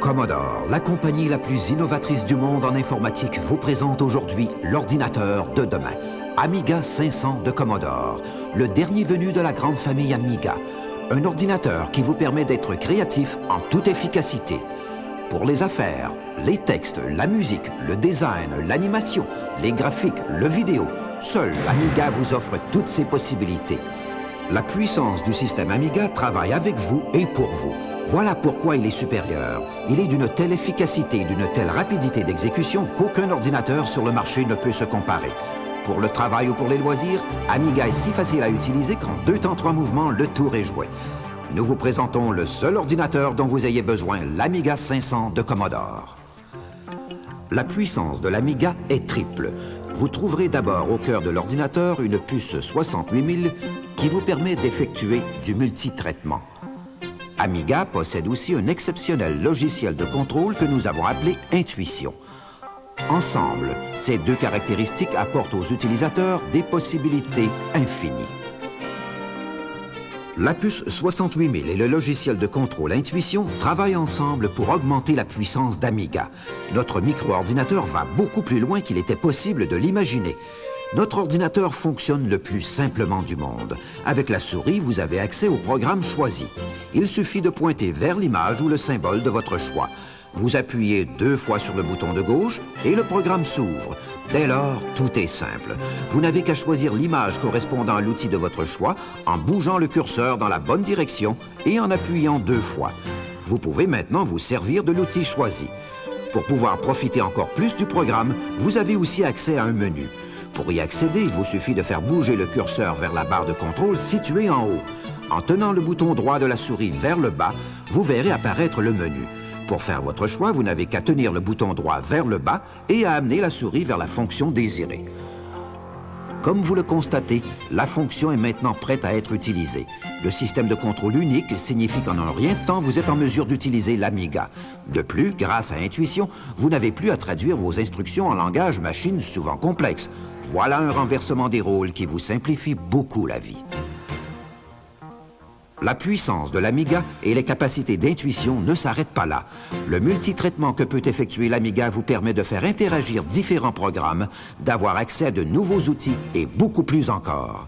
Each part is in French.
Commodore, la compagnie la plus innovatrice du monde en informatique, vous présente aujourd'hui l'ordinateur de demain. Amiga 500 de Commodore, le dernier venu de la grande famille Amiga. Un ordinateur qui vous permet d'être créatif en toute efficacité. Pour les affaires, les textes, la musique, le design, l'animation, les graphiques, le vidéo, seul Amiga vous offre toutes ces possibilités. La puissance du système Amiga travaille avec vous et pour vous. Voilà pourquoi il est supérieur. Il est d'une telle efficacité, d'une telle rapidité d'exécution qu'aucun ordinateur sur le marché ne peut se comparer. Pour le travail ou pour les loisirs, Amiga est si facile à utiliser qu'en 2 temps 3 mouvements, le tour est joué. Nous vous présentons le seul ordinateur dont vous ayez besoin, l'Amiga 500 de Commodore. La puissance de l'Amiga est triple. Vous trouverez d'abord au cœur de l'ordinateur une puce 68000 qui vous permet d'effectuer du multitraitement. Amiga possède aussi un exceptionnel logiciel de contrôle que nous avons appelé Intuition. Ensemble, ces 2 caractéristiques apportent aux utilisateurs des possibilités infinies. La puce 68000 et le logiciel de contrôle Intuition travaillent ensemble pour augmenter la puissance d'Amiga. Notre micro-ordinateur va beaucoup plus loin qu'il était possible de l'imaginer. Notre ordinateur fonctionne le plus simplement du monde. Avec la souris, vous avez accès au programme choisi. Il suffit de pointer vers l'image ou le symbole de votre choix. Vous appuyez 2 fois sur le bouton de gauche et le programme s'ouvre. Dès lors, tout est simple. Vous n'avez qu'à choisir l'image correspondant à l'outil de votre choix en bougeant le curseur dans la bonne direction et en appuyant 2 fois. Vous pouvez maintenant vous servir de l'outil choisi. Pour pouvoir profiter encore plus du programme, vous avez aussi accès à un menu. Pour y accéder, il vous suffit de faire bouger le curseur vers la barre de contrôle située en haut. En tenant le bouton droit de la souris vers le bas, vous verrez apparaître le menu. Pour faire votre choix, vous n'avez qu'à tenir le bouton droit vers le bas et à amener la souris vers la fonction désirée. Comme vous le constatez, la fonction est maintenant prête à être utilisée. Le système de contrôle unique signifie qu'en un rien de temps, vous êtes en mesure d'utiliser l'Amiga. De plus, grâce à Intuition, vous n'avez plus à traduire vos instructions en langage machine souvent complexe. Voilà un renversement des rôles qui vous simplifie beaucoup la vie. La puissance de l'Amiga et les capacités d'intuition ne s'arrêtent pas là. Le multitraitement que peut effectuer l'Amiga vous permet de faire interagir différents programmes, d'avoir accès à de nouveaux outils et beaucoup plus encore.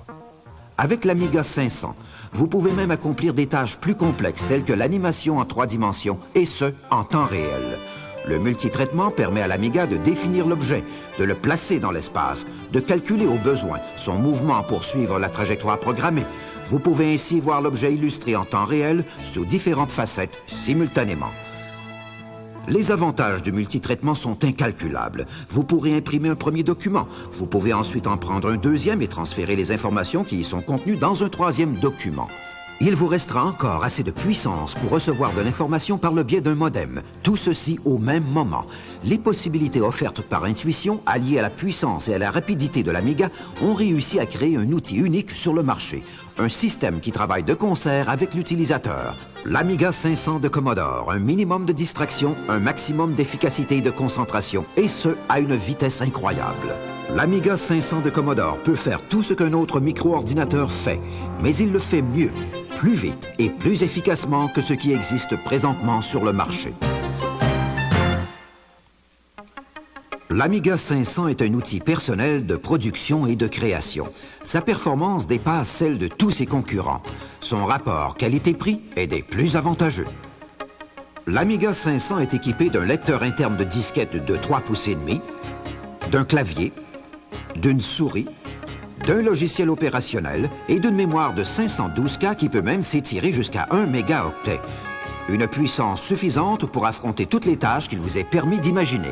Avec l'Amiga 500, vous pouvez même accomplir des tâches plus complexes telles que l'animation en 3 dimensions, et ce, en temps réel. Le multitraitement permet à l'Amiga de définir l'objet, de le placer dans l'espace, de calculer au besoin son mouvement pour suivre la trajectoire programmée. Vous pouvez ainsi voir l'objet illustré en temps réel sous différentes facettes simultanément. Les avantages du multitraitement sont incalculables. Vous pourrez imprimer un premier document. Vous pouvez ensuite en prendre un deuxième et transférer les informations qui y sont contenues dans un 3e document. Il vous restera encore assez de puissance pour recevoir de l'information par le biais d'un modem. Tout ceci au même moment. Les possibilités offertes par Intuition, alliées à la puissance et à la rapidité de l'Amiga, ont réussi à créer un outil unique sur le marché. Un système qui travaille de concert avec l'utilisateur. L'Amiga 500 de Commodore, un minimum de distraction, un maximum d'efficacité et de concentration, et ce, à une vitesse incroyable. L'Amiga 500 de Commodore peut faire tout ce qu'un autre micro-ordinateur fait, mais il le fait mieux, plus vite et plus efficacement que ce qui existe présentement sur le marché. L'Amiga 500 est un outil personnel de production et de création. Sa performance dépasse celle de tous ses concurrents. Son rapport qualité-prix est des plus avantageux. L'Amiga 500 est équipé d'un lecteur interne de disquette de 3,5 pouces, d'un clavier, d'une souris, d'un logiciel opérationnel et d'une mémoire de 512K qui peut même s'étirer jusqu'à 1 mégaoctet. Une puissance suffisante pour affronter toutes les tâches qu'il vous est permis d'imaginer.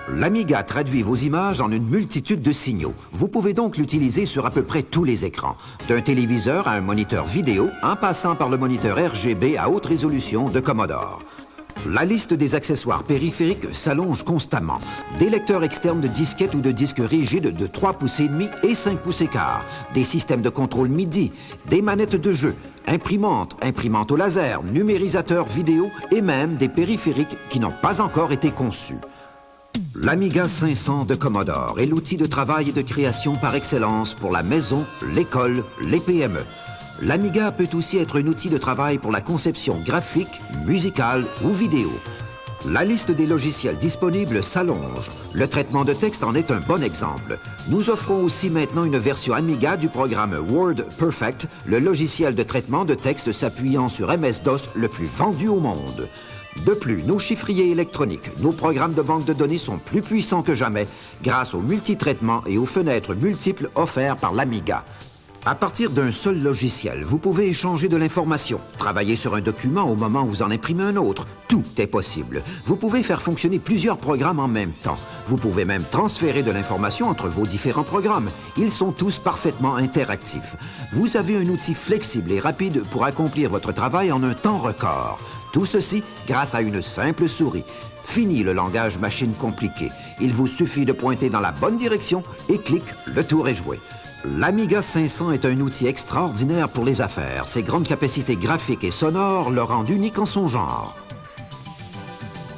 L'Amiga traduit vos images en une multitude de signaux. Vous pouvez donc l'utiliser sur à peu près tous les écrans, d'un téléviseur à un moniteur vidéo, en passant par le moniteur RGB à haute résolution de Commodore. La liste des accessoires périphériques s'allonge constamment. Des lecteurs externes de disquettes ou de disques rigides de 3,5 pouces et 5 pouces et quart, des systèmes de contrôle MIDI, des manettes de jeu, imprimantes au laser, numérisateurs vidéo et même des périphériques qui n'ont pas encore été conçus. L'Amiga 500 de Commodore est l'outil de travail et de création par excellence pour la maison, l'école, les PME. L'Amiga peut aussi être un outil de travail pour la conception graphique, musicale ou vidéo. La liste des logiciels disponibles s'allonge. Le traitement de texte en est un bon exemple. Nous offrons aussi maintenant une version Amiga du programme Word Perfect, le logiciel de traitement de texte s'appuyant sur MS-DOS le plus vendu au monde. De plus, nos chiffriers électroniques, nos programmes de banque de données sont plus puissants que jamais grâce au multitraitement et aux fenêtres multiples offerts par l'Amiga. À partir d'un seul logiciel, vous pouvez échanger de l'information, travailler sur un document au moment où vous en imprimez un autre. Tout est possible. Vous pouvez faire fonctionner plusieurs programmes en même temps. Vous pouvez même transférer de l'information entre vos différents programmes. Ils sont tous parfaitement interactifs. Vous avez un outil flexible et rapide pour accomplir votre travail en un temps record. Tout ceci grâce à une simple souris. Fini le langage machine compliqué. Il vous suffit de pointer dans la bonne direction et clic, le tour est joué. L'Amiga 500 est un outil extraordinaire pour les affaires. Ses grandes capacités graphiques et sonores le rendent unique en son genre.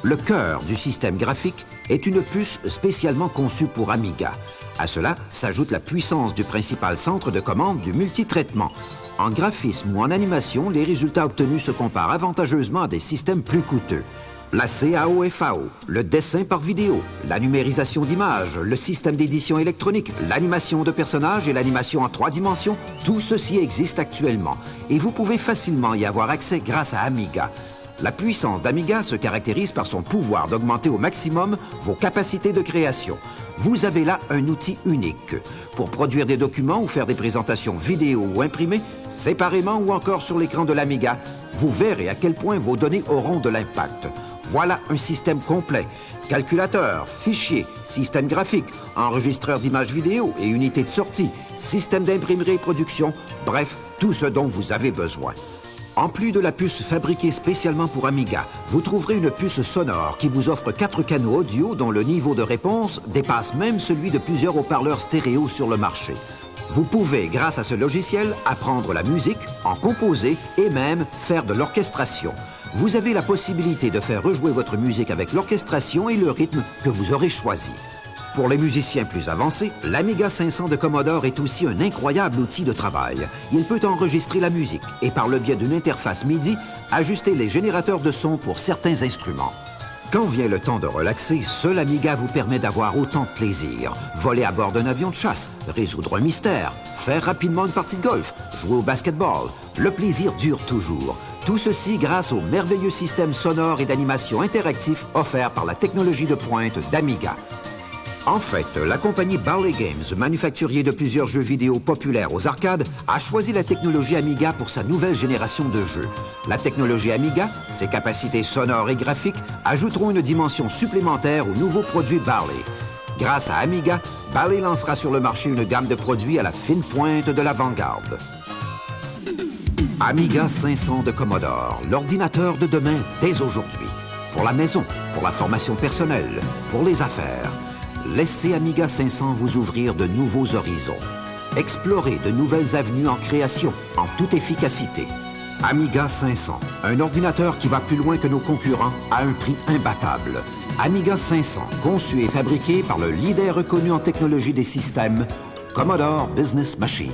Le cœur du système graphique est une puce spécialement conçue pour Amiga. À cela s'ajoute la puissance du principal centre de commande du multitraitement. En graphisme ou en animation, les résultats obtenus se comparent avantageusement à des systèmes plus coûteux. La CAO-FAO, le dessin par vidéo, la numérisation d'images, le système d'édition électronique, l'animation de personnages et l'animation en 3 dimensions, tout ceci existe actuellement et vous pouvez facilement y avoir accès grâce à Amiga. La puissance d'Amiga se caractérise par son pouvoir d'augmenter au maximum vos capacités de création. Vous avez là un outil unique pour produire des documents ou faire des présentations vidéo ou imprimées, séparément ou encore sur l'écran de l'Amiga. Vous verrez à quel point vos données auront de l'impact. Voilà un système complet. Calculateur, fichier, système graphique, enregistreur d'images vidéo et unité de sortie, système d'imprimerie et production, bref, tout ce dont vous avez besoin. En plus de la puce fabriquée spécialement pour Amiga, vous trouverez une puce sonore qui vous offre 4 canaux audio dont le niveau de réponse dépasse même celui de plusieurs haut-parleurs stéréo sur le marché. Vous pouvez, grâce à ce logiciel, apprendre la musique, en composer et même faire de l'orchestration. Vous avez la possibilité de faire rejouer votre musique avec l'orchestration et le rythme que vous aurez choisi. Pour les musiciens plus avancés, l'Amiga 500 de Commodore est aussi un incroyable outil de travail. Il peut enregistrer la musique et par le biais d'une interface MIDI, ajuster les générateurs de son pour certains instruments. Quand vient le temps de relaxer, seul Amiga vous permet d'avoir autant de plaisir. Voler à bord d'un avion de chasse, résoudre un mystère, faire rapidement une partie de golf, jouer au basketball. Le plaisir dure toujours. Tout ceci grâce au merveilleux système sonore et d'animation interactif offert par la technologie de pointe d'Amiga. En fait, la compagnie Bally Games, manufacturier de plusieurs jeux vidéo populaires aux arcades, a choisi la technologie Amiga pour sa nouvelle génération de jeux. La technologie Amiga, ses capacités sonores et graphiques, ajouteront une dimension supplémentaire aux nouveaux produits Bally. Grâce à Amiga, Bally lancera sur le marché une gamme de produits à la fine pointe de l'avant-garde. Amiga 500 de Commodore, l'ordinateur de demain dès aujourd'hui. Pour la maison, pour la formation personnelle, pour les affaires. Laissez Amiga 500 vous ouvrir de nouveaux horizons. Explorez de nouvelles avenues en création, en toute efficacité. Amiga 500, un ordinateur qui va plus loin que nos concurrents à un prix imbattable. Amiga 500, conçu et fabriqué par le leader reconnu en technologie des systèmes, Commodore Business Machines.